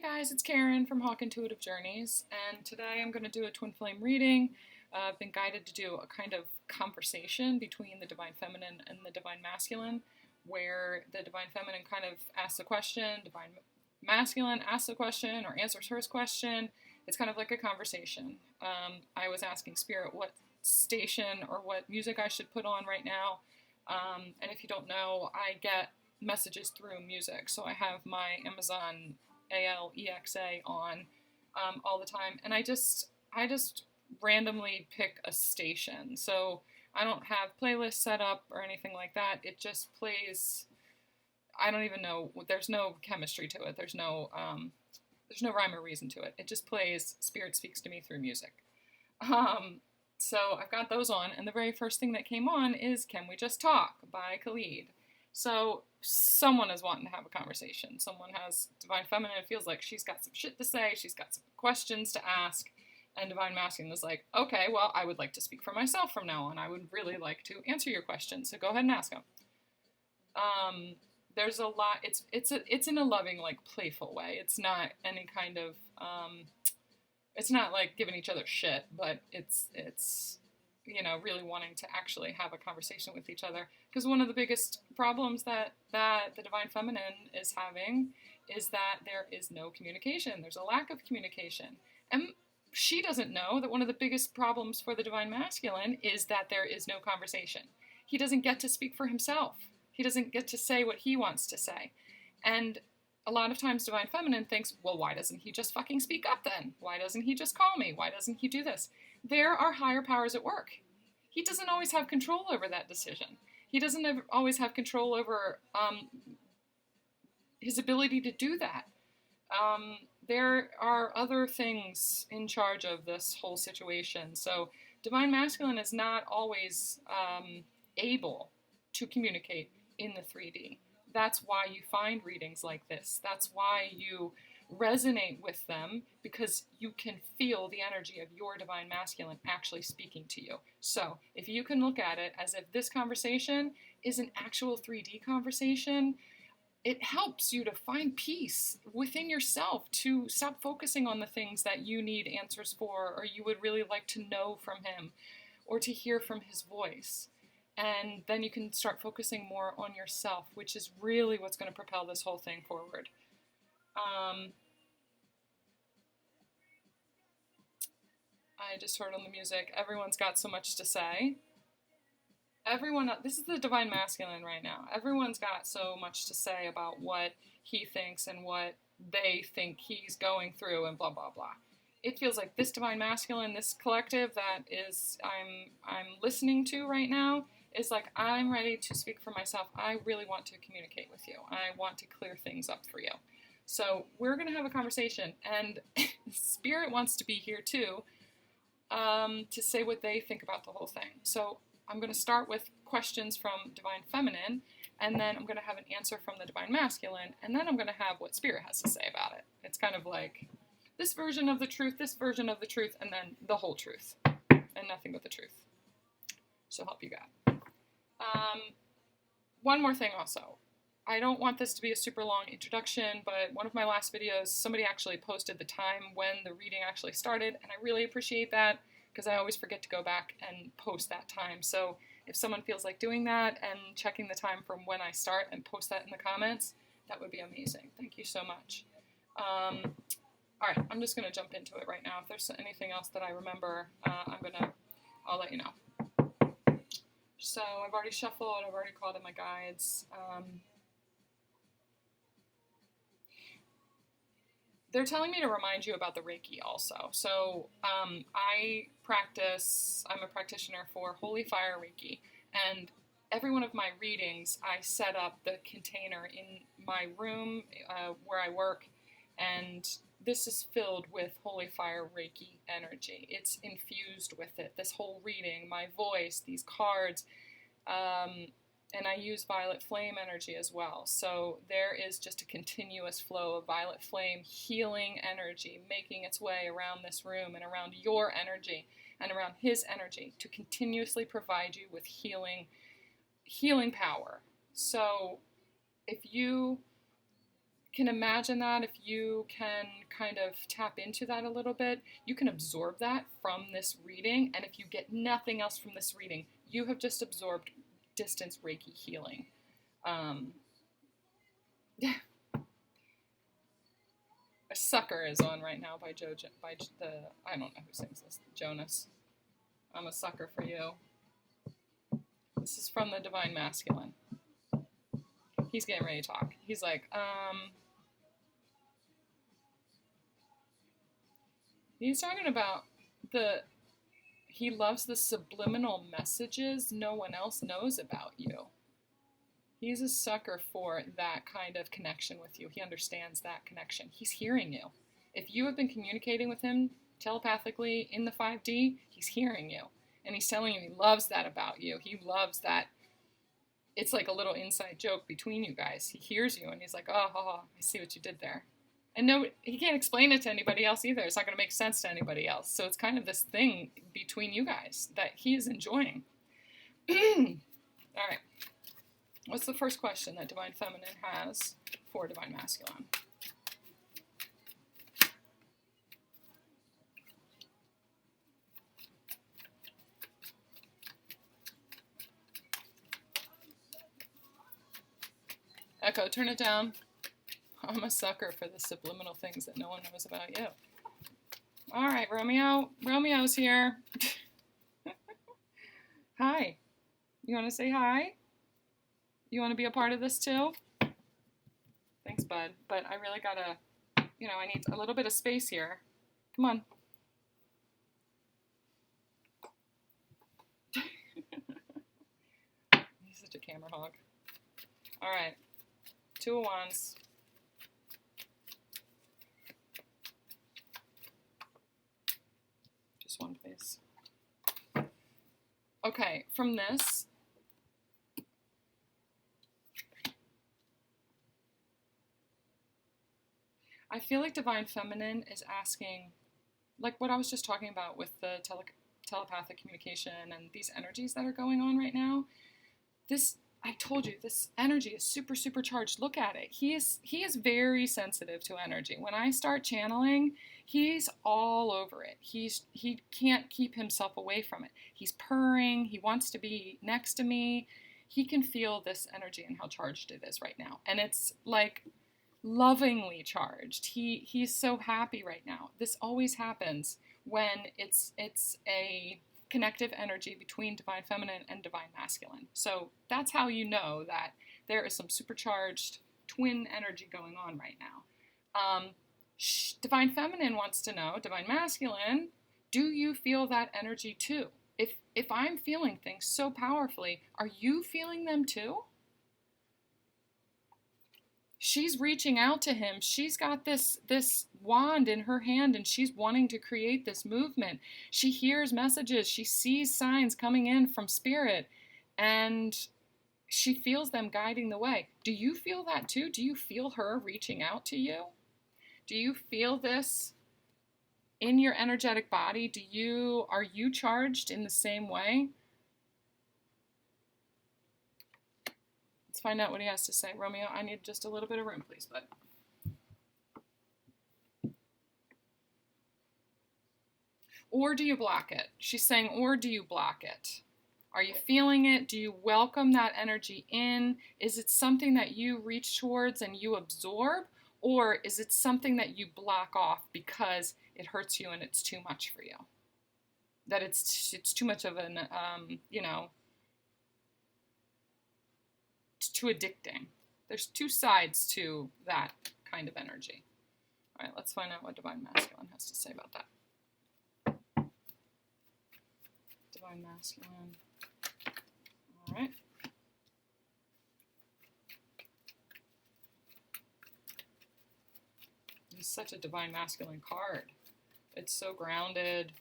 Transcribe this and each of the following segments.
Hey guys, it's Karen from Hawk Intuitive Journeys, and today I'm going to do a twin flame reading. I've been guided to do a kind of conversation between the Divine Feminine and the Divine Masculine, where the Divine Feminine kind of asks a question, Divine Masculine asks a question or answers her question. It's kind of like a conversation. I was asking Spirit what station or what music I should put on right now, and if you don't know, I get messages through music, so I have my Amazon Alexa on all the time, and I just randomly pick a station. So I don't have playlists set up or anything like that. It just plays. I don't even know. There's no chemistry to it. There's no rhyme or reason to it. It just plays. Spirit speaks to me through music. So I've got those on, and the very first thing that came on is "Can We Just Talk" by Khalid. So someone is wanting to have a conversation. Someone has Divine Feminine. It feels like she's got some shit to say. She's got some questions to ask. And Divine Masculine is like, okay, well, I would like to speak for myself from now on. I would really like to answer your questions. So go ahead and ask them. There's a lot. It's in a loving, like, playful way. It's not any kind of. It's not like giving each other shit, but it's really wanting to actually have a conversation with each other. Because one of the biggest problems that the Divine Feminine is having is that there is no communication. There's a lack of communication. And she doesn't know that one of the biggest problems for the Divine Masculine is that there is no conversation. He doesn't get to speak for himself. He doesn't get to say what he wants to say. And a lot of times Divine Feminine thinks, well, why doesn't he just fucking speak up then? Why doesn't he just call me? Why doesn't he do this? There are higher powers at work. He doesn't always have control over that decision. He doesn't always have control over his ability to do that. There are other things in charge of this whole situation. So Divine Masculine is not always able to communicate in the 3D. That's why you find readings like this. That's why you resonate with them, because you can feel the energy of your Divine Masculine actually speaking to you. So if you can look at it as if this conversation is an actual 3D conversation, it helps you to find peace within yourself, to stop focusing on the things that you need answers for, or you would really like to know from him, or to hear from his voice. And then you can start focusing more on yourself, which is really what's going to propel this whole thing forward. I just heard on the music, everyone's got so much to say. This is the Divine Masculine right now. Everyone's got so much to say about what he thinks and what they think he's going through and blah, blah, blah. It feels like this Divine Masculine, this collective that is I'm listening to right now, is like, I'm ready to speak for myself. I really want to communicate with you. I want to clear things up for you. So we're going to have a conversation, and Spirit wants to be here too, to say what they think about the whole thing. So I'm going to start with questions from Divine Feminine, and then I'm going to have an answer from the Divine Masculine, and then I'm going to have what Spirit has to say about it. It's kind of like this version of the truth, and then the whole truth, and nothing but the truth. So help you God. One more thing also. I don't want this to be a super long introduction, but one of my last videos, somebody actually posted the time when the reading actually started, and I really appreciate that, because I always forget to go back and post that time. So if someone feels like doing that and checking the time from when I start and post that in the comments, that would be amazing. Thank you so much. All right, I'm just going to jump into it right now. If there's anything else that I remember, I'll let you know. So I've already shuffled, I've already called in my guides. They're telling me to remind you about the Reiki also. So I'm a practitioner for Holy Fire Reiki, and every one of my readings, I set up the container in my room where I work, and this is filled with Holy Fire Reiki energy. It's infused with it. This whole reading, my voice, these cards, and I use violet flame energy as well. So there is just a continuous flow of violet flame healing energy making its way around this room and around your energy and around his energy to continuously provide you with healing power. So if you can imagine that, if you can kind of tap into that a little bit, you can absorb that from this reading. And if you get nothing else from this reading, you have just absorbed distance Reiki healing. A Sucker is on right now by I don't know who sings this, Jonas. I'm a sucker for you. This is from the Divine Masculine. He's getting ready to talk. He's like, he's talking about he loves the subliminal messages no one else knows about you. He's a sucker for that kind of connection with you. He understands that connection. He's hearing you. If you have been communicating with him telepathically in the 5D, he's hearing you. And he's telling you he loves that about you. He loves that. It's like a little inside joke between you guys. He hears you and he's like, oh, I see what you did there. And no, he can't explain it to anybody else either. It's not going to make sense to anybody else. So it's kind of this thing between you guys that he is enjoying. All right. What's the first question that Divine Feminine has for Divine Masculine? Echo, turn it down. I'm a sucker for the subliminal things that no one knows about you. All right, Romeo. Romeo's here. Hi. You want to say hi? You want to be a part of this too? Thanks, bud. But I really gotta, I need a little bit of space here. Come on. He's such a camera hog. All right. 2 of Wands. Just one, please. Okay, from this, I feel like Divine Feminine is asking, like what I was just talking about with the telepathic communication and these energies that are going on right now. I told you, this energy is super, super charged. Look at it. He is very sensitive to energy. When I start channeling, he's all over it. He can't keep himself away from it. He's purring. He wants to be next to me. He can feel this energy and how charged it is right now. And it's like lovingly charged. He's so happy right now. This always happens when it's a connective energy between Divine Feminine and Divine Masculine. So that's how you know that there is some supercharged twin energy going on right now. Divine Feminine wants to know, Divine Masculine, do you feel that energy too? If I'm feeling things so powerfully, are you feeling them too? She's reaching out to him. She's got this wand in her hand and she's wanting to create this movement. She hears messages. She sees signs coming in from spirit and she feels them guiding the way. Do you feel that too? Do you feel her reaching out to you? Do you feel this in your energetic body? Are you charged in the same way? Let's find out what he has to say. Romeo, I need just a little bit of room, please, bud. Or do you block it? She's saying, or do you block it? Are you feeling it? Do you welcome that energy in? Is it something that you reach towards and you absorb? Or is it something that you block off because it hurts you and it's too much for you? That it's too much of an, it's too addicting. There's two sides to that kind of energy. All right, let's find out what Divine Masculine has to say about that. Divine Masculine. All right. He's such a Divine Masculine card. It's so grounded.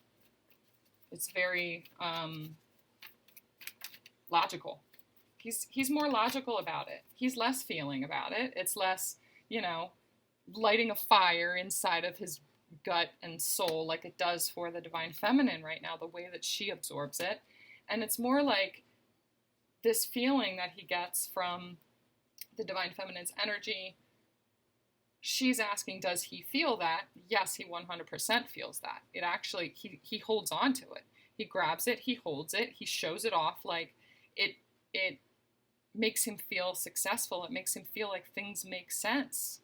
It's very logical. He's more logical about it. He's less feeling about it. It's less, lighting a fire inside of his gut and soul like it does for the Divine Feminine right now, the way that she absorbs it. And it's more like this feeling that he gets from the Divine Feminine's energy she's asking, does he feel that? Yes, he 100% feels that. It actually, he holds on to it. He grabs it, he holds it, he shows it off like it makes him feel successful. It makes him feel like things make sense.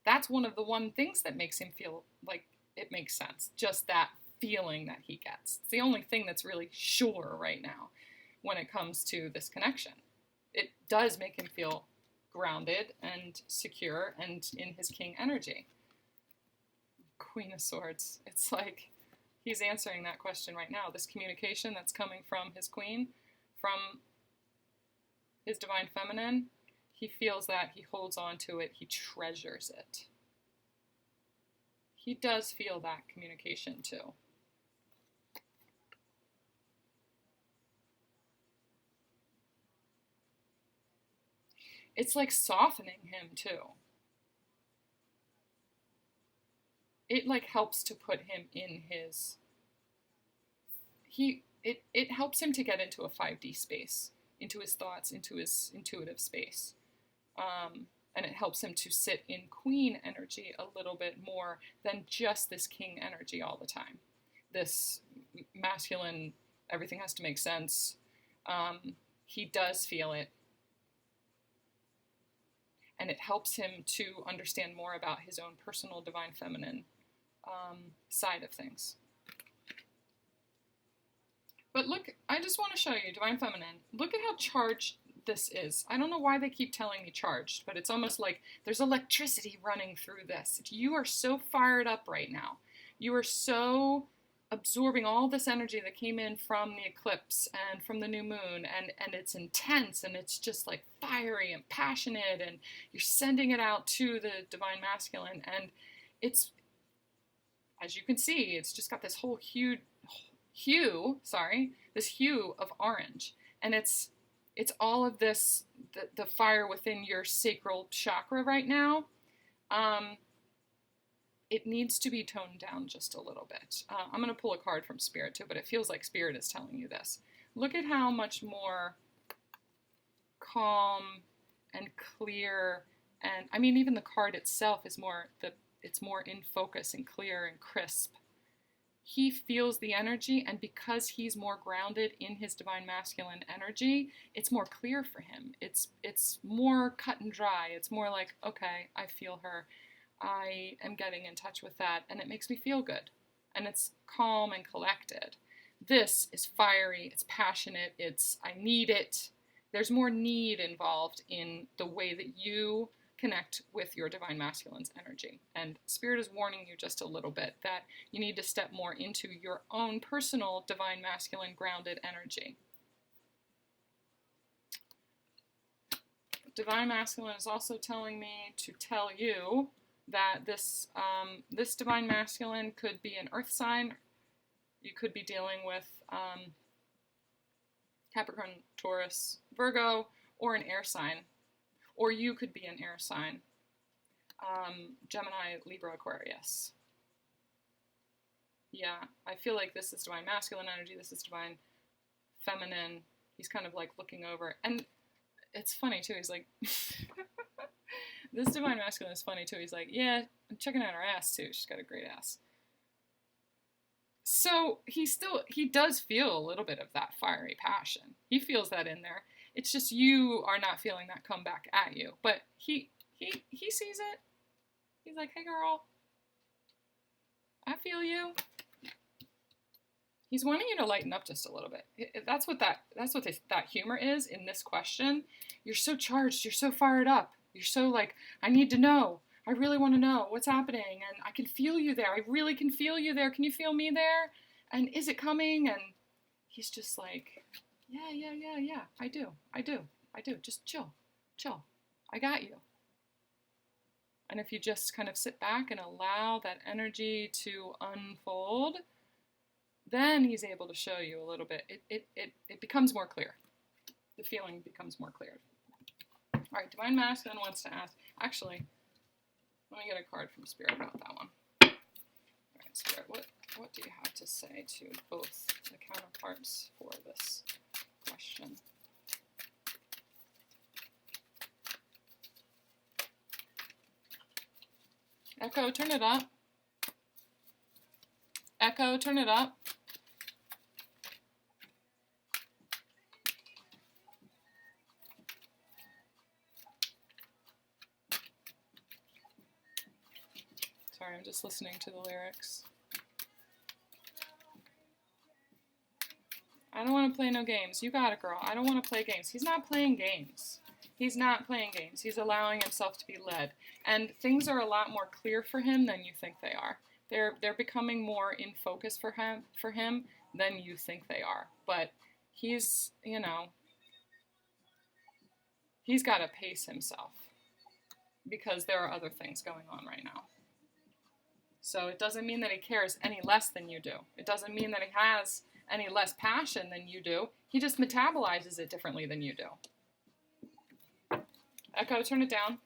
That's one of the one things that makes him feel like it makes sense. Just that feeling that he gets. It's the only thing that's really sure right now when it comes to this connection. It does make him feel grounded and secure and in his king energy. Queen of Swords. It's like he's answering that question right now. This communication that's coming from his queen, from his divine feminine, he feels that, he holds on to it, he treasures it. He does feel that communication too. It's like softening him too. It like helps to put him in his, it helps him to get into a 5D space, into his thoughts, into his intuitive space. And it helps him to sit in queen energy a little bit more than just this king energy all the time. This masculine, everything has to make sense. He does feel it. And it helps him to understand more about his own personal divine feminine side of things. But look, I just want to show you divine feminine. Look at how charged this is. I don't know why they keep telling me charged, but it's almost like there's electricity running through this. You are so fired up right now. You are so absorbing all this energy that came in from the eclipse and from the new moon, and it's intense, and it's just like fiery and passionate, and you're sending it out to the divine masculine, and it's, as you can see, it's just got this whole hue of orange, and it's all of this, the fire within your sacral chakra right now. It needs to be toned down just a little bit. I'm going to pull a card from Spirit too, but it feels like Spirit is telling you this. Look at how much more calm and clear, and I mean even the card itself is it's more in focus and clear and crisp. He feels the energy, and because he's more grounded in his divine masculine energy, it's more clear for him. It's more cut and dry. It's more like, okay, I feel her. I am getting in touch with that, and it makes me feel good. And it's calm and collected. This is fiery, it's passionate, it's I need it. There's more need involved in the way that you connect with your divine masculine's energy. And Spirit is warning you just a little bit that you need to step more into your own personal divine masculine grounded energy. Divine masculine is also telling me to tell you that this divine masculine could be an earth sign. You could be dealing with Capricorn, Taurus, Virgo, or an air sign. Or you could be an air sign. Gemini, Libra, Aquarius. Yeah, I feel like this is divine masculine energy. This is divine feminine. He's kind of like looking over. And it's funny too. He's like... This divine masculine is funny too. He's like, yeah, I'm checking out her ass too. She's got a great ass. So he does feel a little bit of that fiery passion. He feels that in there. It's just you are not feeling that come back at you. But he sees it. He's like, hey girl, I feel you. He's wanting you to lighten up just a little bit. That's what that humor is in this question. You're so charged. You're so fired up. You're so like, I need to know. I really want to know what's happening. And I can feel you there. I really can feel you there. Can you feel me there? And is it coming? And he's just like, yeah. I do. Just chill. I got you. And if you just kind of sit back and allow that energy to unfold, then he's able to show you a little bit. It becomes more clear. The feeling becomes more clear. All right, Divine Masculine wants to ask, actually, let me get a card from Spirit about that one. All right, Spirit, what do you have to say to both the counterparts for this question? Echo, turn it up. Echo, turn it up. Sorry, I'm just listening to the lyrics. I don't want to play no games. You got it, girl. I don't want to play games. He's not playing games. He's not playing games. He's allowing himself to be led. And things are a lot more clear for him than you think they are. They're becoming more in focus for him than you think they are. But he's, you know, he's got to pace himself because there are other things going on right now. So it doesn't mean that he cares any less than you do. It doesn't mean that he has any less passion than you do. He just metabolizes it differently than you do. Echo, turn it down.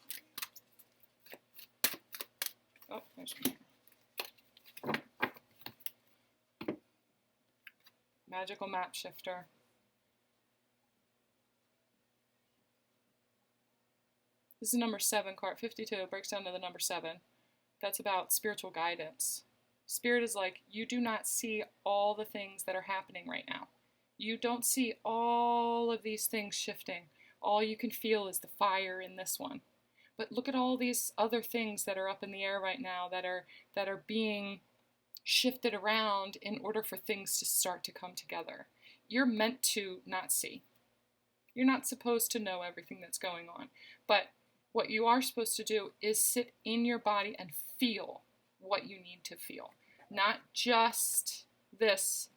Oh, there's one. Magical map shifter. This is number 7 card. 52 breaks down to the number 7. That's about spiritual guidance. Spirit is like, you do not see all the things that are happening right now. You don't see all of these things shifting. All you can feel is the fire in this one. But look at all these other things that are up in the air right now that are being shifted around in order for things to start to come together. You're meant to not see. You're not supposed to know everything that's going on. But what you are supposed to do is sit in your body and feel what you need to feel. Not just this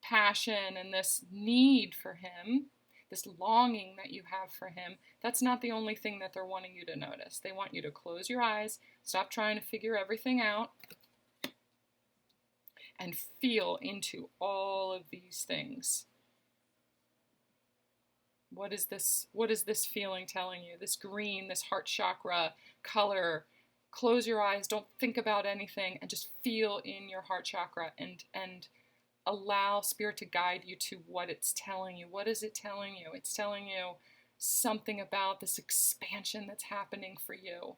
passion and this need for him, this longing that you have for him. That's not the only thing that they're wanting you to notice. They want you to close your eyes, stop trying to figure everything out, and feel into all of these things. What is this feeling telling you? This green, this heart chakra color. Close your eyes, don't think about anything, and just feel in your heart chakra and allow spirit to guide you to what it's telling you. What is it telling you? It's telling you something about this expansion that's happening for you.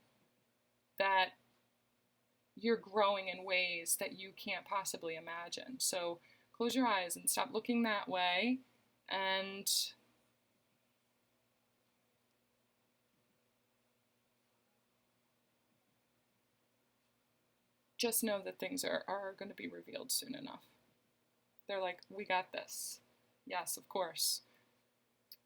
That you're growing in ways that you can't possibly imagine. So close your eyes and stop looking that way and just know that things are going to be revealed soon enough. They're like, we got this. Yes, of course.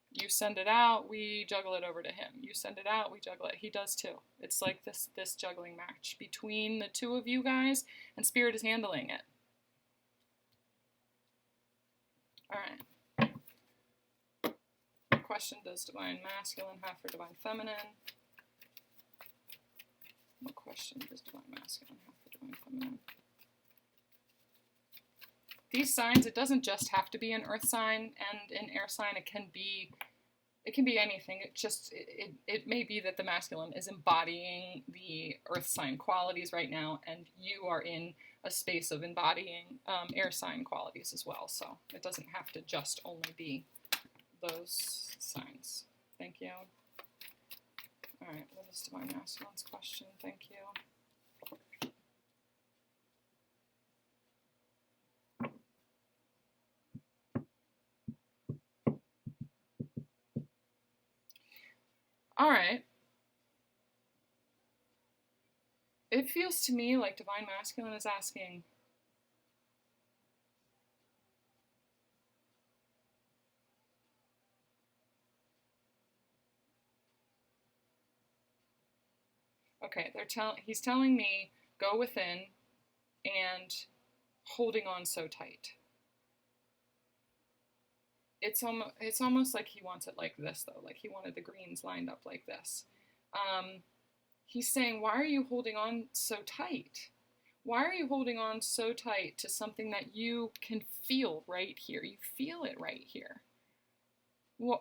You send it out, we juggle it over to him. You send it out, we juggle it. He does too. It's like this juggling match between the two of you guys, and Spirit is handling it. All right. What question does Divine Masculine have for Divine Feminine? What question does Divine Masculine have for Divine Feminine? These signs, it doesn't just have to be an earth sign and an air sign. It can be anything. It may be that the masculine is embodying the earth sign qualities right now, and you are in a space of embodying air sign qualities as well. So it doesn't have to just only be those signs. Thank you. All right, what is Divine Masculine's question? Thank you. All right. It feels to me like Divine Masculine is asking, okay, he's telling me, go within and holding on so tight. It's almost like he wants it like this, though. Like he wanted the greens lined up like this. He's saying, why are you holding on so tight? Why are you holding on so tight to something that you can feel right here? You feel it right here. Why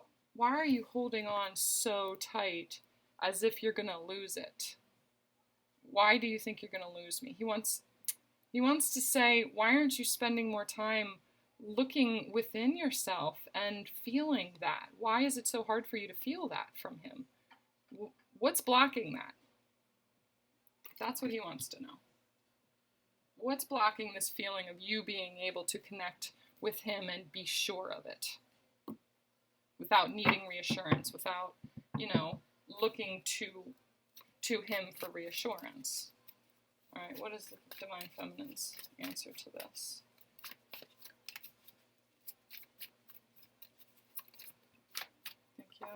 are you holding on so tight as if you're going to lose it? Why do you think you're going to lose me? He wants to say, why aren't you spending more time looking within yourself and feeling that? Why is it so hard for you to feel that from him? What's blocking that? That's what he wants to know. What's blocking this feeling of you being able to connect with him and be sure of it without needing reassurance, without, looking to him for reassurance? All right, what is the Divine Feminine's answer to this? Thank you.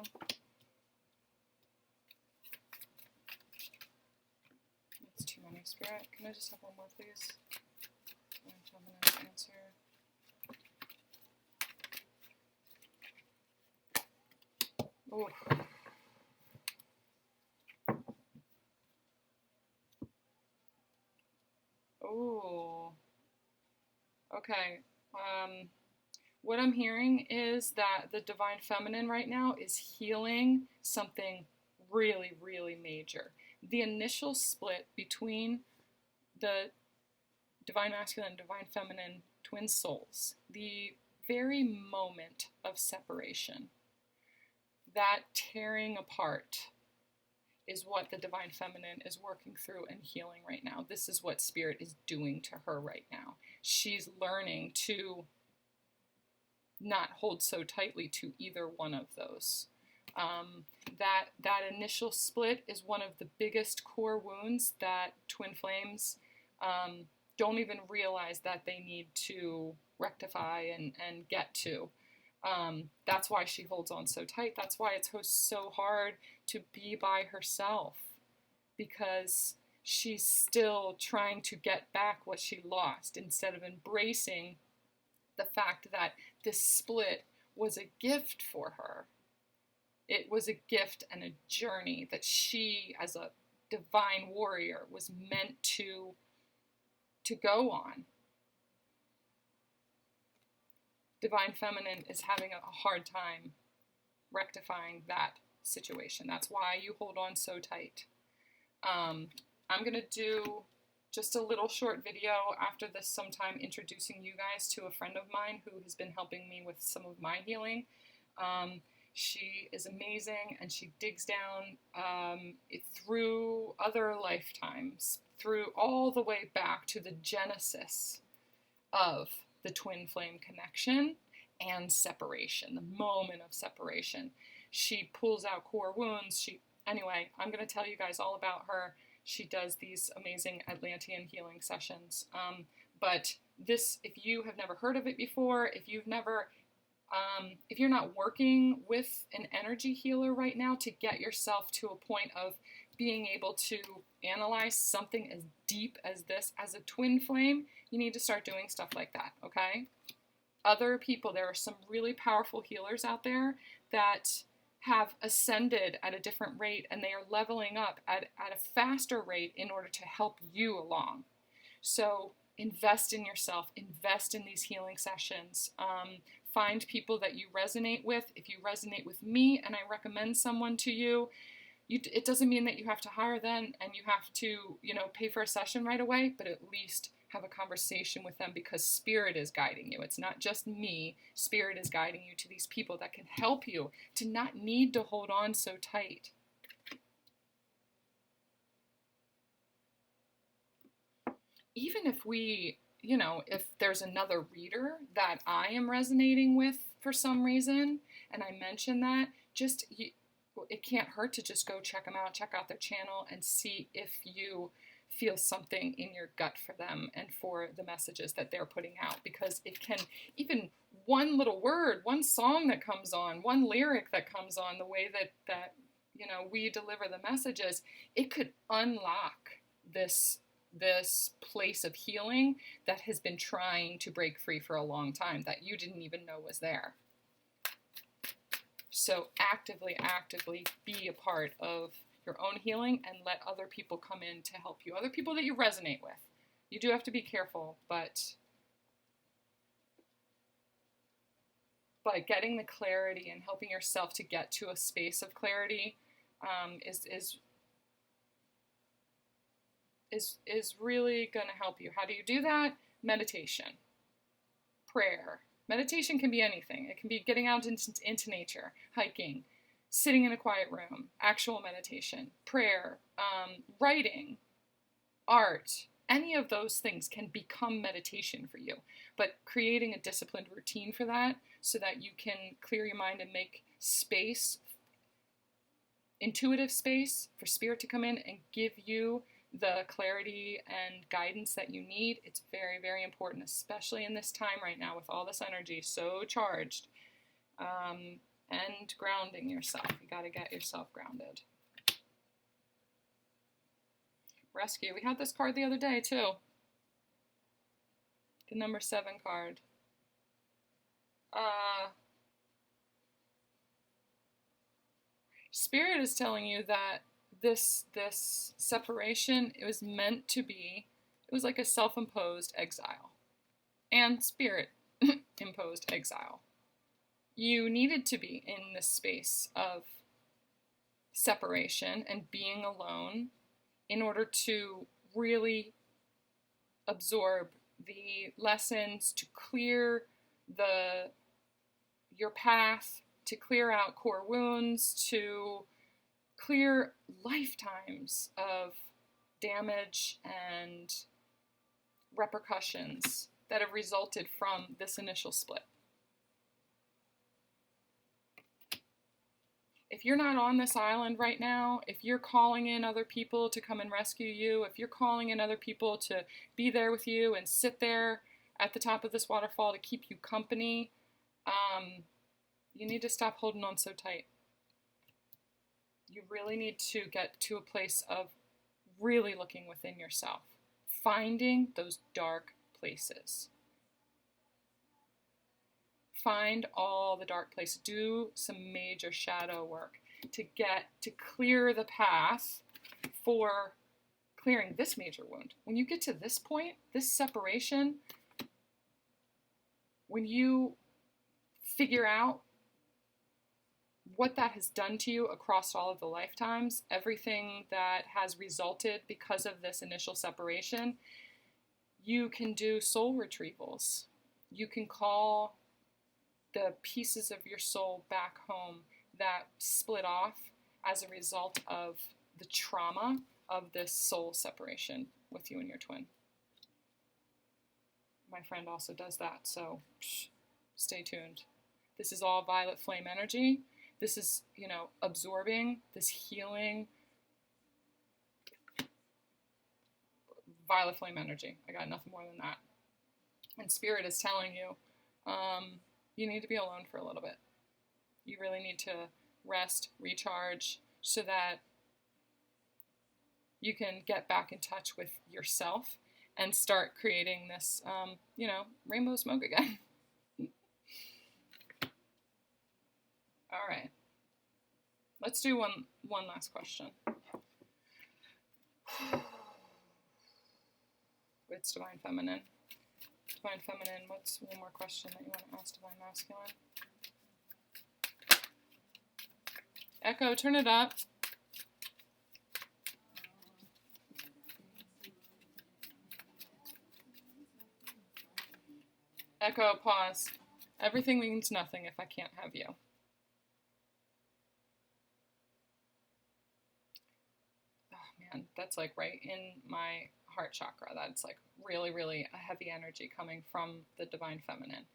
That's too many, Spirit. Can I just have one more, please? Divine Feminine's answer. Oh. Oh. Okay. What I'm hearing is that the Divine Feminine right now is healing something really, really major. The initial split between the Divine Masculine and Divine Feminine twin souls, the very moment of separation, that tearing apart is what the Divine Feminine is working through and healing right now. This is what Spirit is doing to her right now. She's learning to not hold so tightly to either one of those. That initial split is one of the biggest core wounds that twin flames don't even realize that they need to rectify and get to. That's why she holds on so tight. That's why it's so hard to be by herself, because she's still trying to get back what she lost instead of embracing the fact that this split was a gift for her. It was a gift and a journey that she, as a divine warrior, was meant to go on. Divine Feminine is having a hard time rectifying that situation. That's why you hold on so tight. I'm going to do just a little short video after this sometime introducing you guys to a friend of mine who has been helping me with some of my healing. She is amazing, and she digs down through other lifetimes, through all the way back to the genesis of the twin flame connection and separation, the moment of separation. She pulls out core wounds. Anyway, I'm going to tell you guys all about her. She does these amazing Atlantean healing sessions. But this, if you have never heard of it before, if you're not working with an energy healer right now to get yourself to a point of being able to analyze something as deep as this as a twin flame, you need to start doing stuff like that, okay? Other people, there are some really powerful healers out there that have ascended at a different rate, and they are leveling up at a faster rate in order to help you along. So invest in yourself, invest in these healing sessions. Find people that you resonate with. If you resonate with me and I recommend someone to you, it doesn't mean that you have to hire them and you have to, pay for a session right away, but at least have a conversation with them, because Spirit is guiding you. It's not just me. Spirit is guiding you to these people that can help you to not need to hold on so tight. Even if if there's another reader that I am resonating with for some reason, and I mention that, it can't hurt to just go check them out, check out their channel, and see if you feel something in your gut for them and for the messages that they're putting out. Because it can, even one little word, one song that comes on, one lyric that comes on, the way that we deliver the messages, it could unlock this place of healing that has been trying to break free for a long time, that you didn't even know was there. So actively be a part of your own healing and let other people come in to help you. Other people that you resonate with. You do have to be careful, but getting the clarity and helping yourself to get to a space of clarity is really going to help you. How do you do that? Meditation, prayer. Meditation can be anything. It can be getting out into nature, hiking, sitting in a quiet room, actual meditation, prayer, writing, art, any of those things can become meditation for you. But creating a disciplined routine for that so that you can clear your mind and make space, intuitive space for spirit to come in and give you the clarity and guidance that you need. It's very, very important, especially in this time right now with all this energy so charged. And grounding yourself. You got to get yourself grounded. Rescue. We had this card the other day too. The number 7 card. Spirit is telling you that this separation, it was meant to be, it was like a self-imposed exile. And Spirit imposed exile. You needed to be in this space of separation and being alone in order to really absorb the lessons, to clear your path, to clear out core wounds, to clear lifetimes of damage and repercussions that have resulted from this initial split. If you're not on this island right now, if you're calling in other people to come and rescue you, if you're calling in other people to be there with you and sit there at the top of this waterfall to keep you company, you need to stop holding on so tight. You really need to get to a place of really looking within yourself, finding those dark places. Find all the dark places. Do some major shadow work to clear the path for clearing this major wound. When you get to this point, this separation, when you figure out what that has done to you across all of the lifetimes, everything that has resulted because of this initial separation, you can do soul retrievals. You can call the pieces of your soul back home that split off as a result of the trauma of this soul separation with you and your twin. My friend also does that, so stay tuned. This is all violet flame energy. This is, absorbing this healing violet flame energy. I got nothing more than that. And Spirit is telling you, you need to be alone for a little bit. You really need to rest, recharge, so that you can get back in touch with yourself and start creating this, rainbow smoke again. All right. Let's do one last question. It's Divine Feminine. Divine Feminine, what's one more question that you want to ask Divine Masculine? Echo, turn it up. Echo, pause. Everything means nothing if I can't have you. Oh man, that's like right in my heart chakra. That's like really, really a heavy energy coming from the Divine Feminine.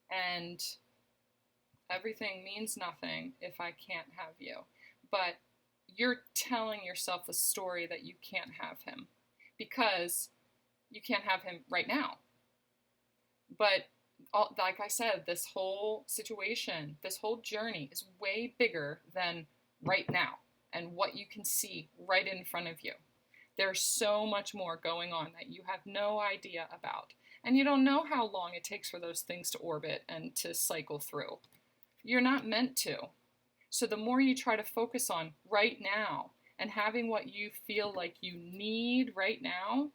And everything means nothing if I can't have you. But you're telling yourself a story that you can't have him because you can't have him right now. But like I said, this whole situation, this whole journey is way bigger than right now and what you can see right in front of you. There's so much more going on that you have no idea about. And you don't know how long it takes for those things to orbit and to cycle through. You're not meant to. So the more you try to focus on right now and having what you feel like you need right now,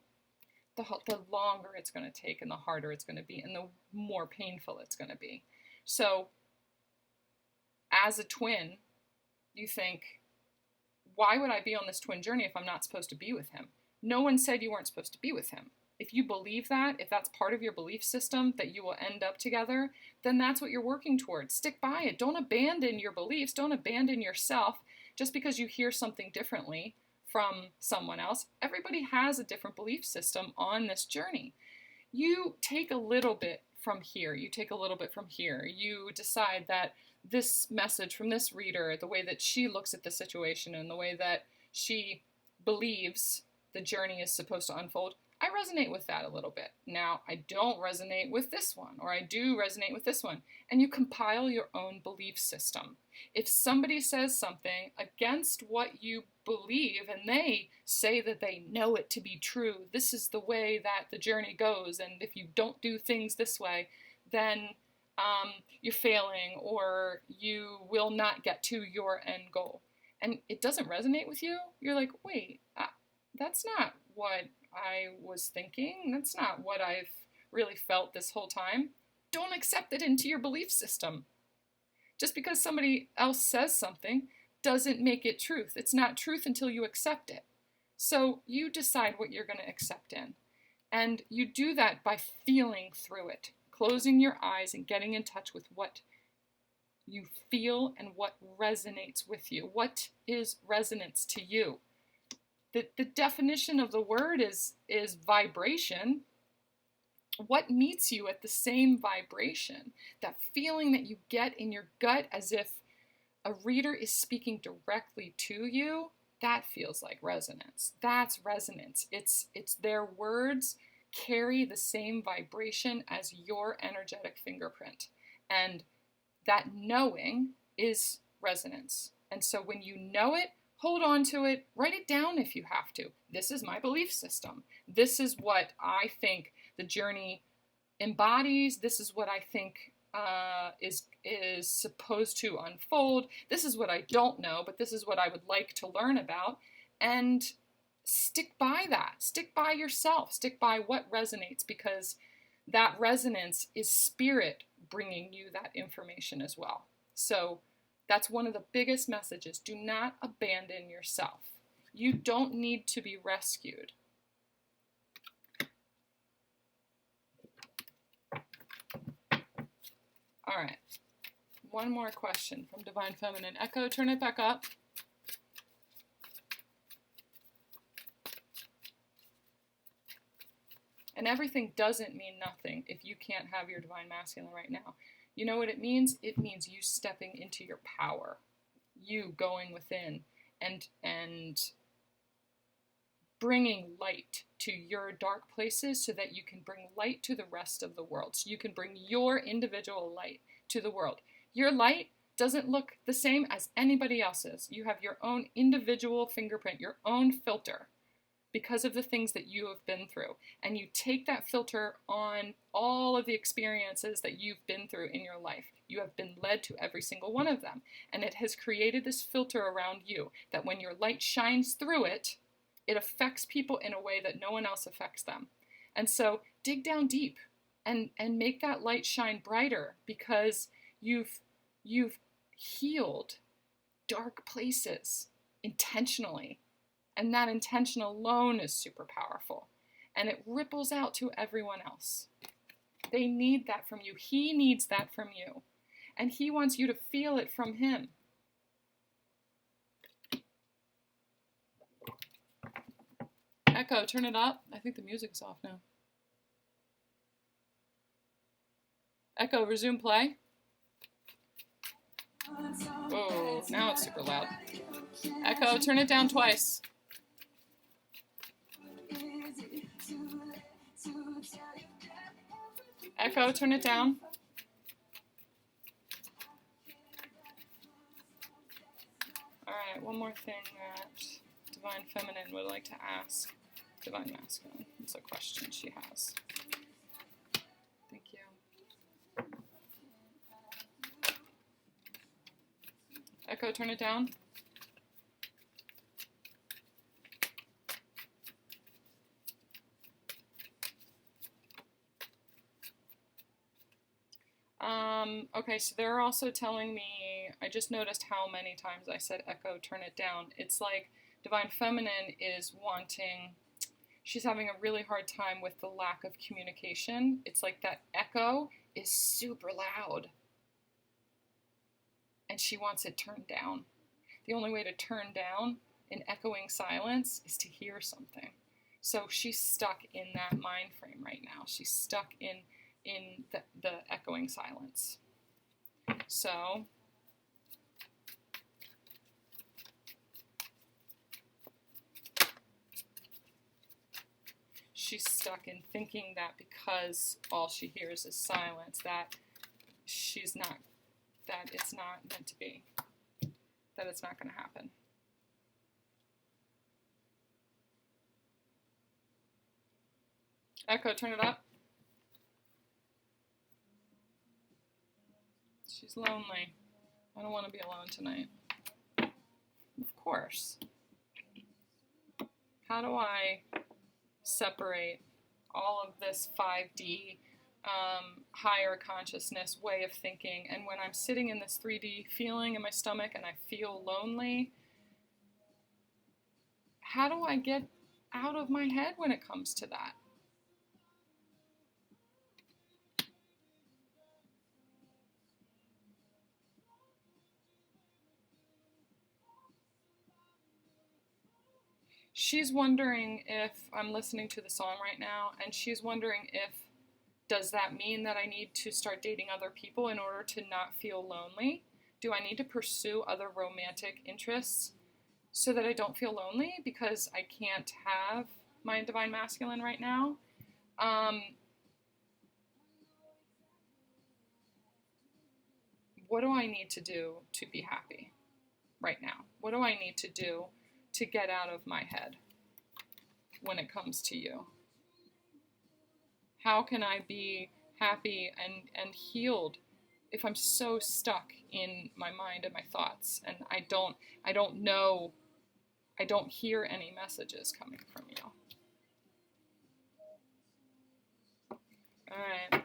the longer it's going to take and the harder it's going to be and the more painful it's going to be. So as a twin, you think, why would I be on this twin journey if I'm not supposed to be with him? No one said you weren't supposed to be with him. If you believe that, if that's part of your belief system, that you will end up together, then that's what you're working towards. Stick by it. Don't abandon your beliefs. Don't abandon yourself just because you hear something differently from someone else. Everybody has a different belief system on this journey. You take a little bit from here, you take a little bit from here. You decide that this message from this reader, the way that she looks at the situation and the way that she believes the journey is supposed to unfold, I resonate with that a little bit. Now, I don't resonate with this one, or I do resonate with this one. And you compile your own belief system. If somebody says something against what you believe, and they say that they know it to be true, this is the way that the journey goes, and if you don't do things this way, then you're failing, or you will not get to your end goal. And it doesn't resonate with you, you're like, wait, that's not what I was thinking. That's not what I've really felt this whole time. Don't accept it into your belief system. Just because somebody else says something doesn't make it truth. It's not truth until you accept it. So you decide what you're going to accept in. And you do that by feeling through it, closing your eyes and getting in touch with what you feel and what resonates with you. What is resonance to you? The definition of the word is vibration. What meets you at the same vibration? That feeling that you get in your gut as if a reader is speaking directly to you, that feels like resonance. That's resonance. It's their words carry the same vibration as your energetic fingerprint. And that knowing is resonance. And so when you know it, hold on to it, write it down if you have to. This is my belief system. This is what I think the journey embodies. This is what I think is supposed to unfold. This is what I don't know, but this is what I would like to learn about. And stick by that. Stick by yourself. Stick by what resonates, because that resonance is spirit bringing you that information as well. So that's one of the biggest messages. Do not abandon yourself. You don't need to be rescued. All right. One more question from Divine Feminine. Echo, turn it back up. And everything doesn't mean nothing if you can't have your Divine Masculine right now. You know what it means? It means you stepping into your power, you going within and bringing light to your dark places so that you can bring light to the rest of the world. So you can bring your individual light to the world. Your light doesn't look the same as anybody else's. You have your own individual fingerprint, your own filter, because of the things that you have been through. And you take that filter on all of the experiences that you've been through in your life. You have been led to every single one of them. And it has created this filter around you that when your light shines through it, it affects people in a way that no one else affects them. And so dig down deep and make that light shine brighter, because you've healed dark places intentionally. And that intention alone is super powerful. And it ripples out to everyone else. They need that from you. He needs that from you. And he wants you to feel it from him. Echo, turn it up. I think the music's off now. Echo, resume play. Oh, now it's super loud. Echo, turn it down twice. Echo, turn it down. All right, one more thing that Divine Feminine would like to ask Divine Masculine. It's a question she has. Thank you. Echo, turn it down. Okay, so they're also telling me, I just noticed how many times I said echo, turn it down. It's like Divine Feminine is wanting, she's having a really hard time with the lack of communication. It's like that echo is super loud. And she wants it turned down. The only way to turn down in echoing silence is to hear something. So she's stuck in that mind frame right now. She's stuck in the echoing silence. So she's stuck in thinking that because all she hears is silence, that she's not, that it's not meant to be, that it's not going to happen. Echo, turn it up. She's lonely. I don't want to be alone tonight. Of course. How do I separate all of this 5D higher consciousness way of thinking, and when I'm sitting in this 3D feeling in my stomach and I feel lonely, how do I get out of my head when it comes to that? She's wondering if I'm listening to the song right now, and she's wondering if, does that mean that I need to start dating other people in order to not feel lonely? Do I need to pursue other romantic interests so that I don't feel lonely because I can't have my divine masculine right now? What do I need to do to be happy right now? What do I need to do to get out of my head when it comes to you? How can I be happy and healed if I'm so stuck in my mind and my thoughts, and I don't know, I don't hear any messages coming from you? All right,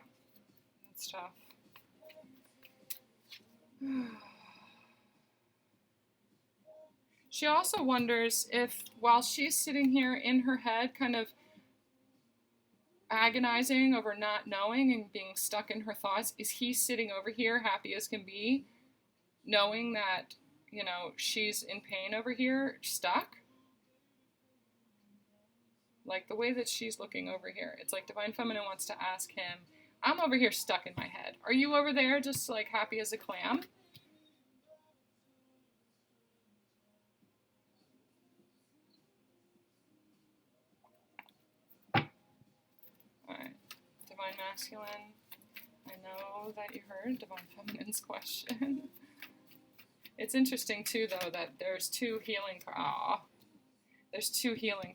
that's tough. She also wonders if, while she's sitting here in her head, kind of agonizing over not knowing and being stuck in her thoughts, is he sitting over here happy as can be, knowing that, you know, she's in pain over here, stuck? Like the way that she's looking over here, it's like Divine Feminine wants to ask him, I'm over here stuck in my head. Are you over there just like happy as a clam? Alright, Divine Masculine, I know that you heard Divine Feminine's question. It's interesting too, though, that there's two healing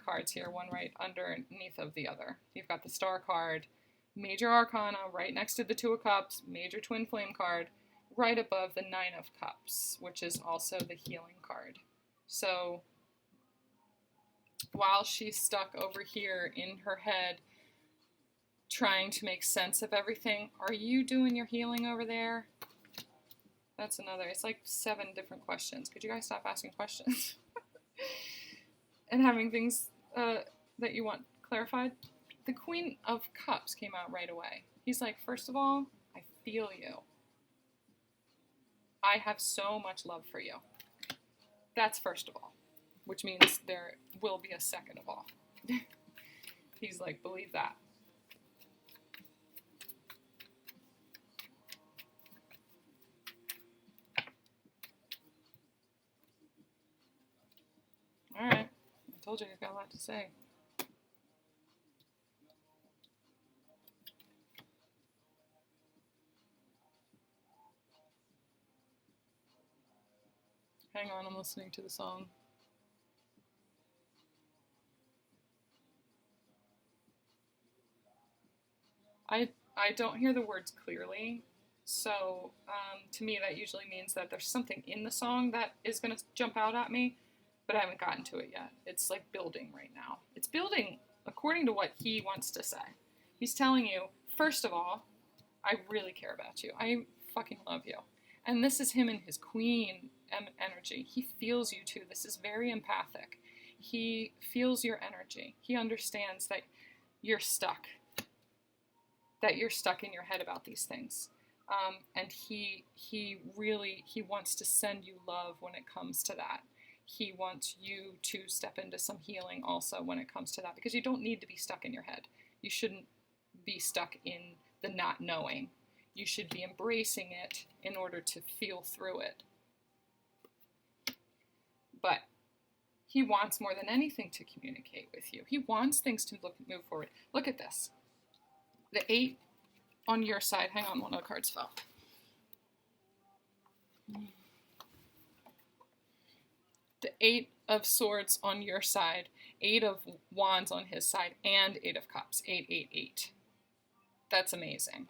cards here, one right underneath of the other. You've got the Star card, Major Arcana, right next to the Two of Cups, Major Twin Flame card, right above the Nine of Cups, which is also the healing card. So while she's stuck over here in her head trying to make sense of everything, are you doing your healing over there? That's another, it's like 7 different questions. Could you guys stop asking questions? And having things that you want clarified? The Queen of Cups came out right away. He's like, first of all, I feel you. I have so much love for you. That's first of all, which means there will be a second of all. He's like, believe that. All right, I told you I've got a lot to say. Hang on, I'm listening to the song. I don't hear the words clearly, so to me that usually means that there's something in the song that is going to jump out at me, but I haven't gotten to it yet. It's like building right now. It's building according to what he wants to say. He's telling you, first of all, I really care about you. I fucking love you. And this is him in his queen energy. He feels you too. This is very empathic. He feels your energy. He understands that you're stuck. That you're stuck in your head about these things. And he really wants to send you love when it comes to that. he wants you to step into some healing also when it comes to that, because you don't need to be stuck in your head. You shouldn't be stuck in the not knowing. You should be embracing it in order to feel through it. But he wants more than anything to communicate with you. He wants things to move forward. Look at this. The 8 on your side. Hang on, one of the cards fell. The 8 of Swords on your side, 8 of Wands on his side, and 8 of Cups. 8, 8, 8. That's amazing.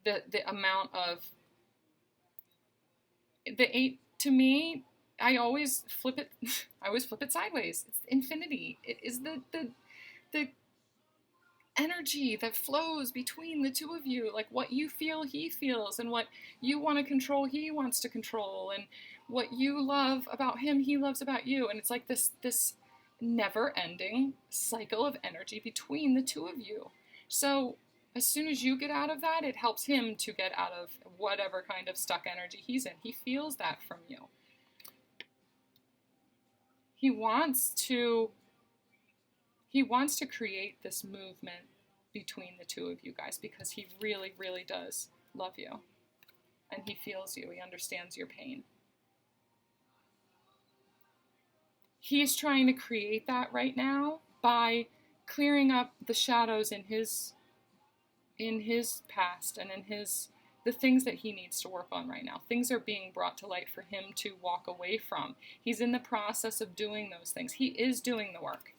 The amount of... The 8, to me, I always flip it. I always flip it sideways. It's infinity. It is the energy that flows between the two of you. Like what you feel, he feels, and what you want to control, he wants to control, and what you love about him, he loves about you. And it's like this never-ending cycle of energy between the two of you. So as soon as you get out of that, it helps him to get out of whatever kind of stuck energy he's in. He feels that from you. He wants to create this movement between the two of you guys because he really, really does love you. And he feels you. He understands your pain. He's trying to create that right now by clearing up the shadows in his past and in the things that he needs to work on right now. Things are being brought to light for him to walk away from. He's in the process of doing those things. He is doing the work.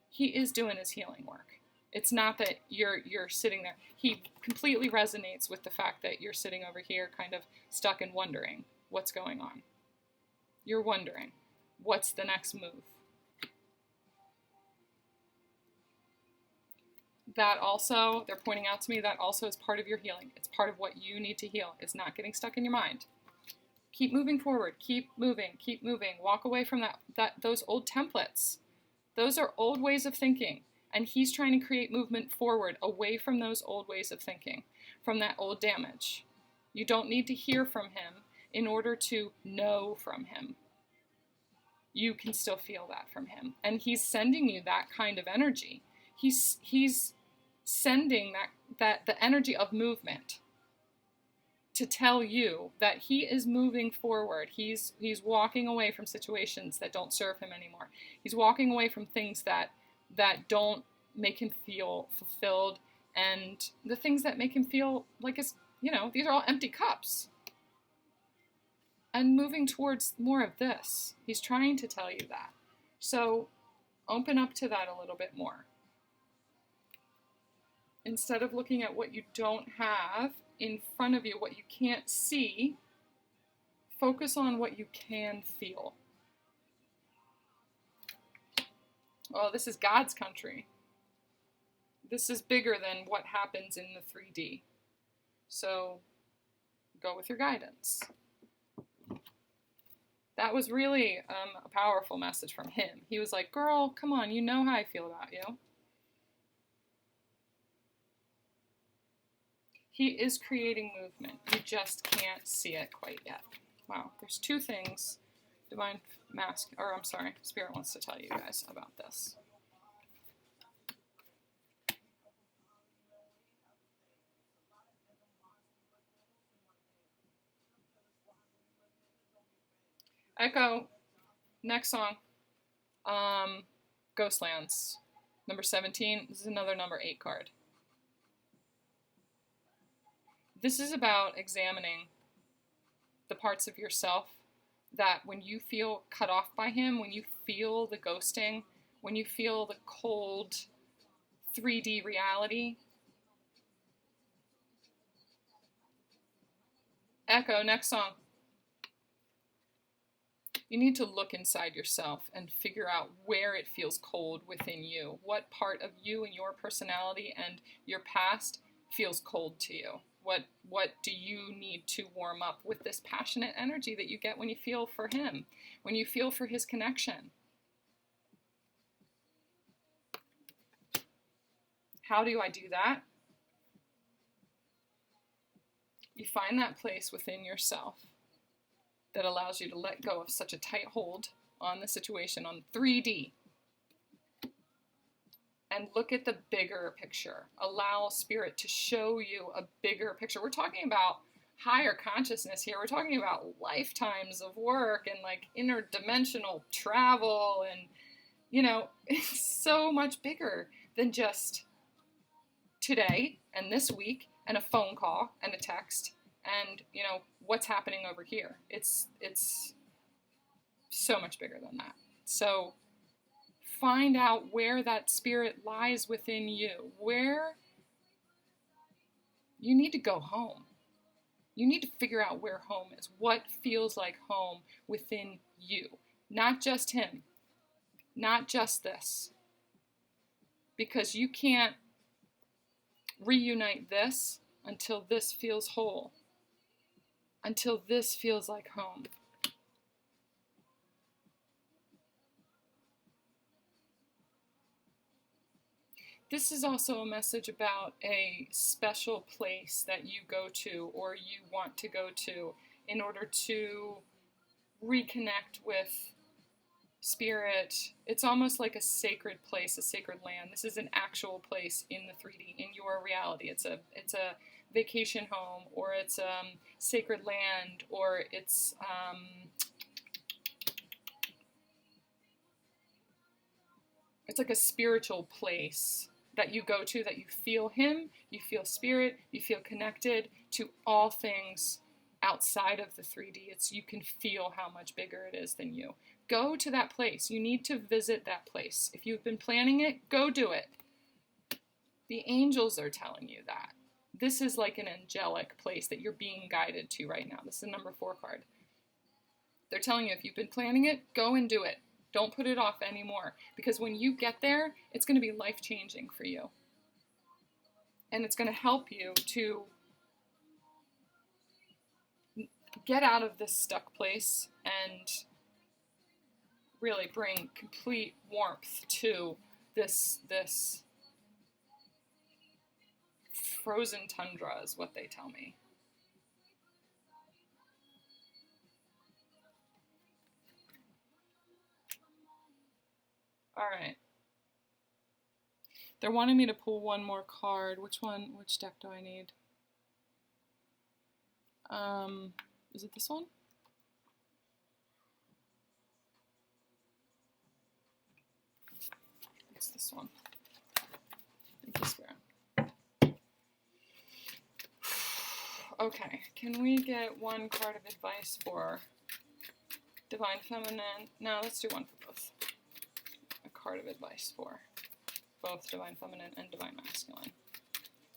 He is doing his healing work. It's not that you're sitting there. He completely resonates with the fact that you're sitting over here kind of stuck and wondering what's going on. You're wondering, what's the next move? That also, they're pointing out to me, that also is part of your healing. It's part of what you need to heal. It's not getting stuck in your mind. Keep moving forward. Keep moving. Keep moving. Walk away from those old templates. Those are old ways of thinking. And he's trying to create movement forward, away from those old ways of thinking, from that old damage. You don't need to hear from him in order to know from him. You can still feel that from him. And he's sending you that kind of energy. He's sending that the energy of movement to tell you that he is moving forward. He's walking away from situations that don't serve him anymore. He's walking away from things that don't make him feel fulfilled, and the things that make him feel like these are all empty cups. And moving towards more of this. He's trying to tell you that. So open up to that a little bit more. Instead of looking at what you don't have in front of you, what you can't see, focus on what you can feel. Oh, this is God's country. This is bigger than what happens in the 3D. So go with your guidance. That was really a powerful message from him. He was like, girl, come on, you know how I feel about you. He is creating movement. You just can't see it quite yet. Wow, there's 2 things Spirit wants to tell you guys about this. Echo, next song, Ghostlands, number 17. This is another number 8 card. This is about examining the parts of yourself that when you feel cut off by him, when you feel the ghosting, when you feel the cold 3D reality. Echo, next song. You need to look inside yourself and figure out where it feels cold within you. What part of you and your personality and your past feels cold to you? What do you need to warm up with this passionate energy that you get when you feel for him, when you feel for his connection? How do I do that? You find that place within yourself that allows you to let go of such a tight hold on the situation, on 3D, and look at the bigger picture. Allow Spirit to show you a bigger picture. We're talking about higher consciousness here. We're talking about lifetimes of work and like interdimensional travel, and it's so much bigger than just today and this week and a phone call and a text and what's happening over here. It's so much bigger than that. So find out where that spirit lies within you, where you need to go home. You need to figure out where home is, what feels like home within you, not just him, not just this, because you can't reunite this until this feels whole, until this feels like home. This is also a message about a special place that you go to or you want to go to in order to reconnect with Spirit. It's almost like a sacred place, a sacred land. This is an actual place in the 3D, in your reality. It's a vacation home, or it's sacred land, or it's like a spiritual place that you go to, that you feel him, you feel Spirit, you feel connected to all things outside of the 3D. You can feel how much bigger it is than you. Go to that place. You need to visit that place. If you've been planning it, go do it. The angels are telling you that. This is like an angelic place that you're being guided to right now. This is the number 4 card. They're telling you, if you've been planning it, go and do it. Don't put it off anymore, because when you get there, it's going to be life-changing for you. And it's going to help you to get out of this stuck place and really bring complete warmth to this frozen tundra, is what they tell me. All right. They're wanting me to pull one more card. Which deck do I need? Is it this one? It's this one. Thank you, Spirit. Okay, can we get one card of advice for Divine Feminine? No, let's do one for both. A card of advice for both Divine Feminine and Divine Masculine.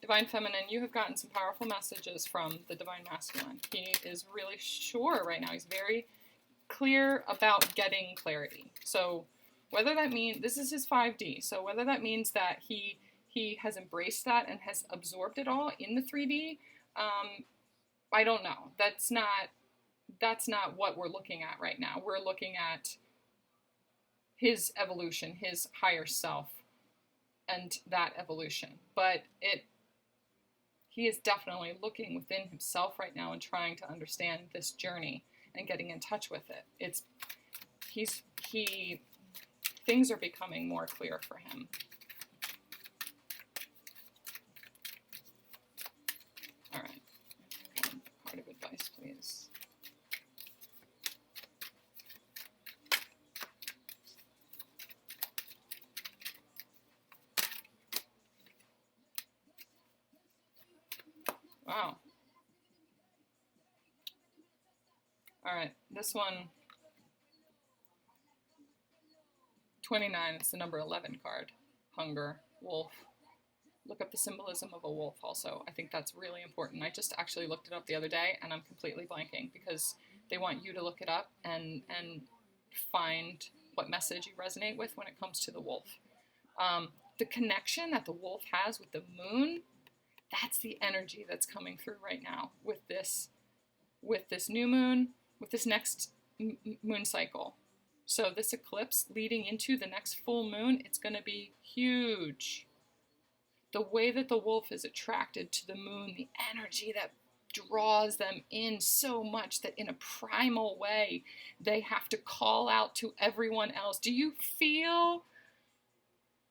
Divine Feminine, you have gotten some powerful messages from the Divine Masculine. He is really sure right now. He's very clear about getting clarity. So whether that means, this is his 5D, so whether that means that he has embraced that and has absorbed it all in the 3D, I don't know. That's not what we're looking at right now. We're looking at his evolution, his higher self, and that evolution. But he is definitely looking within himself right now and trying to understand this journey and getting in touch with it. Things are becoming more clear for him. All right. One card of advice, please. Wow. All right, this one, 29, it's the number 11 card. Hunger, wolf. Look up the symbolism of a wolf also. I think that's really important. I just actually looked it up the other day, and I'm completely blanking because they want you to look it up and find what message you resonate with when it comes to the wolf. The connection that the wolf has with the moon, that's the energy that's coming through right now with this new moon, with this next moon cycle. So this eclipse leading into the next full moon, it's going to be huge. The way that the wolf is attracted to the moon, the energy that draws them in so much that in a primal way, they have to call out to everyone else. Do you feel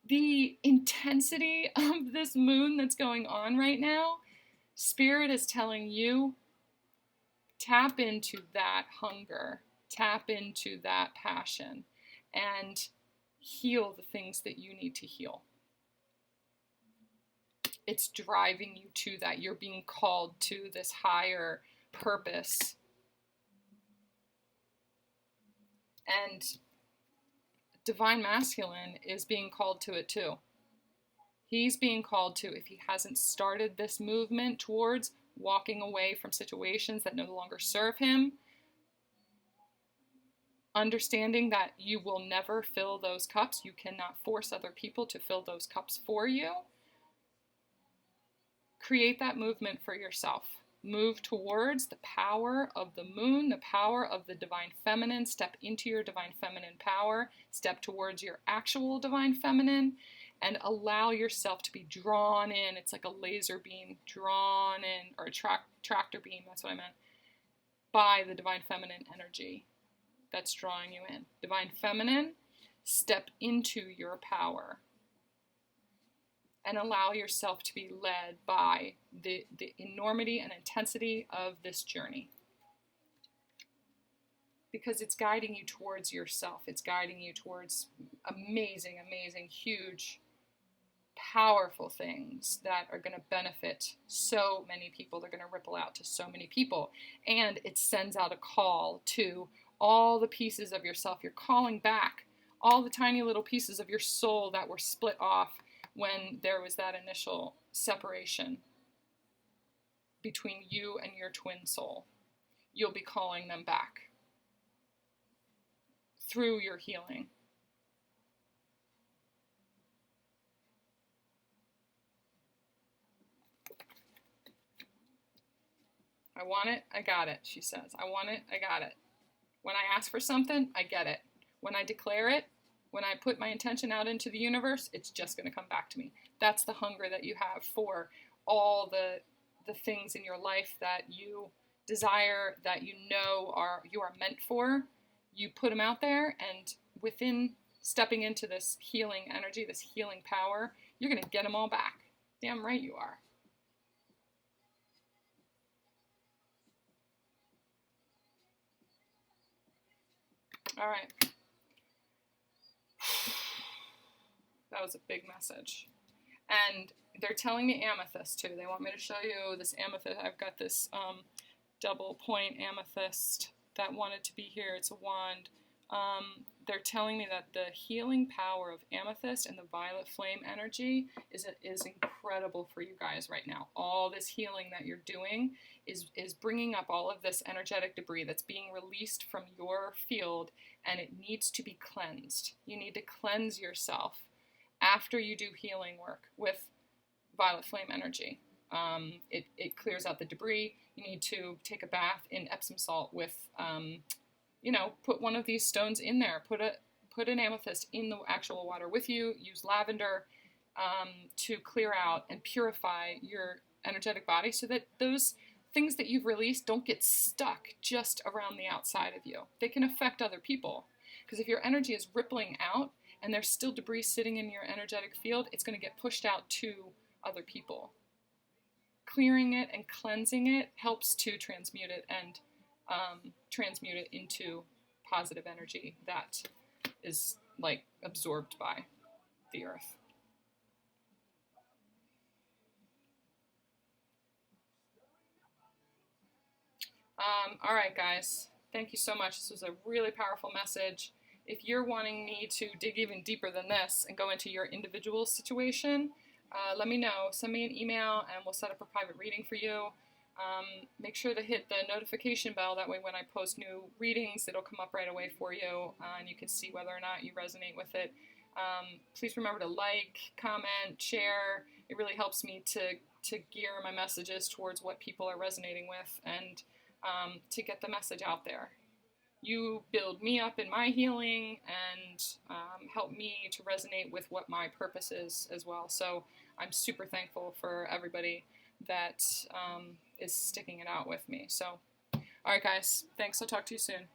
the intensity of this moon that's going on right now? Spirit is telling you, tap into that hunger, tap into that passion, and heal the things that you need to heal. It's driving you to that. You're being called to this higher purpose. And Divine Masculine is being called to it too. He's being called to, if he hasn't started this movement towards walking away from situations that no longer serve him, understanding that you will never fill those cups. You cannot force other people to fill those cups for you. Create that movement for yourself. Move towards the power of the moon, the power of the divine feminine. Step into your divine feminine power. Step towards your actual divine feminine and allow yourself to be drawn in. It's like a laser beam drawn in, or a tractor beam, that's what I meant, by the divine feminine energy that's drawing you in. Divine feminine, step into your power and allow yourself to be led by the enormity and intensity of this journey. Because it's guiding you towards yourself. It's guiding you towards amazing, amazing, huge, powerful things that are going to benefit so many people. They're going to ripple out to so many people. And it sends out a call to all the pieces of yourself. You're calling back all the tiny little pieces of your soul that were split off when there was that initial separation between you and your twin soul. You'll be calling them back through your healing. I want it, I got it, she says. I want it, I got it. When I ask for something, I get it. When I declare it, when I put my intention out into the universe, it's just going to come back to me. That's the hunger that you have for all the things in your life that you desire, that you know you are meant for. You put them out there, and within stepping into this healing energy, this healing power, you're going to get them all back. Damn right you are. All right. That was a big message. And they're telling me amethyst too. They want me to show you this amethyst. I've got this double point amethyst that wanted to be here. It's a wand. They're telling me that the healing power of amethyst and the violet flame energy is incredible for you guys right now. All this healing that you're doing is bringing up all of this energetic debris that's being released from your field, and it needs to be cleansed. You need to cleanse yourself after you do healing work with violet flame energy. It clears out the debris. You need to take a bath in Epsom salt with, put one of these stones in there. Put an amethyst in the actual water with you. Use lavender to clear out and purify your energetic body so that those things that you've released don't get stuck just around the outside of you. They can affect other people. Because if your energy is rippling out and there's still debris sitting in your energetic field, it's going to get pushed out to other people. Clearing it and cleansing it helps to transmute it and transmute it into positive energy that is like absorbed by the earth. All right, guys. Thank you so much. This was a really powerful message. If you're wanting me to dig even deeper than this and go into your individual situation, let me know. Send me an email and we'll set up a private reading for you. Make sure to hit the notification bell. That way when I post new readings, it'll come up right away for you and you can see whether or not you resonate with it. Please remember to like, comment, share. It really helps me to gear my messages towards what people are resonating with and to get the message out there. You build me up in my healing and help me to resonate with what my purpose is as well. So I'm super thankful for everybody that is sticking it out with me. So, all right, guys, thanks. I'll talk to you soon.